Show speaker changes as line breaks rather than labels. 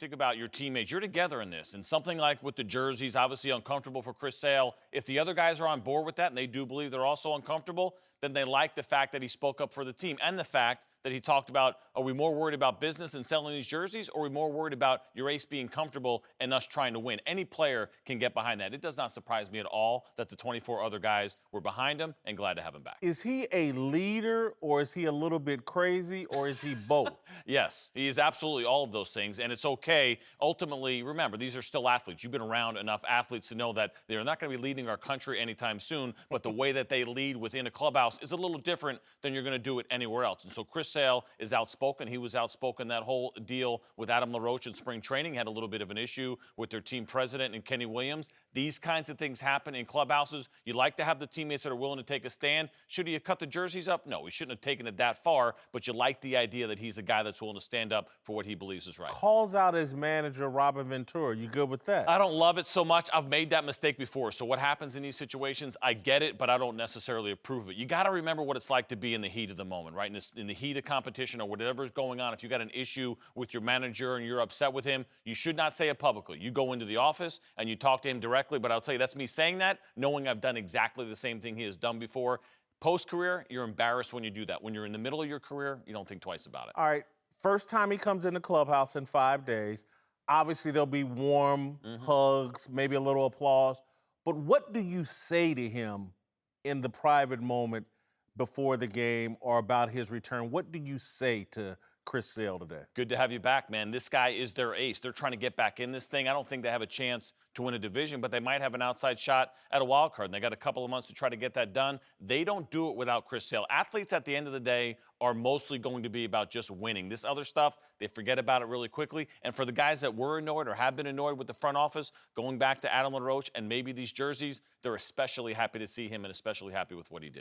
think about your teammates. You're together in this. And something like with the jerseys, obviously uncomfortable for Chris Sale. If the other guys are on board with that and they do believe they're also uncomfortable, then they like the fact that he spoke up for the team and the fact that he talked about, are we more worried about business and selling these jerseys, or are we more worried about your ace being comfortable and us trying to win? Any player can get behind that. It does not surprise me at all that the 24 other guys were behind him, and glad to have him back.
Is he a leader, or is he a little bit crazy, or is he both?
Yes, he is absolutely all of those things, and it's okay. Ultimately, remember, these are still athletes. You've been around enough athletes to know that they're not going to be leading our country anytime soon, but the way that they lead within a clubhouse is a little different than you're going to do it anywhere else. And so Chris Sale is outspoken. He was outspoken that whole deal with Adam LaRoche in spring training, had a little bit of an issue with their team president and Kenny Williams. These kinds of things happen in clubhouses. You like to have the teammates that are willing to take a stand. Should he have cut the jerseys up? No, he shouldn't have taken it that far, but you like the idea that he's a guy that's willing to stand up for what he believes is right.
Calls out his manager, Robin Ventura. You good with that?
I don't love it so much. I've made that mistake before. So what happens in these situations, I get it, but I don't necessarily approve of it. You got to remember what it's like to be in the heat of the moment, right? In the heat of competition or whatever is going on, if you got an issue with your manager and you're upset with him, you should not say it publicly. You go into the office and you talk to him directly, but I'll tell you, that's me saying that, knowing I've done exactly the same thing he has done before. Post-career, you're embarrassed when you do that. When you're in the middle of your career, you don't think twice about it.
All right, first time he comes in the clubhouse in 5 days, obviously there'll be warm hugs, maybe a little applause. But what do you say to him in the private moment before the game or about his return? What do you say to Chris Sale today?
Good to have you back, man. This guy is their ace. They're trying to get back in this thing. I don't think they have a chance to win a division, but they might have an outside shot at a wild card. And they got a couple of months to try to get that done. They don't do it without Chris Sale. Athletes at the end of the day are mostly going to be about just winning. This other stuff, they forget about it really quickly. And for the guys that were annoyed or have been annoyed with the front office, going back to Adam LaRoche and maybe these jerseys, they're especially happy to see him and especially happy with what he did.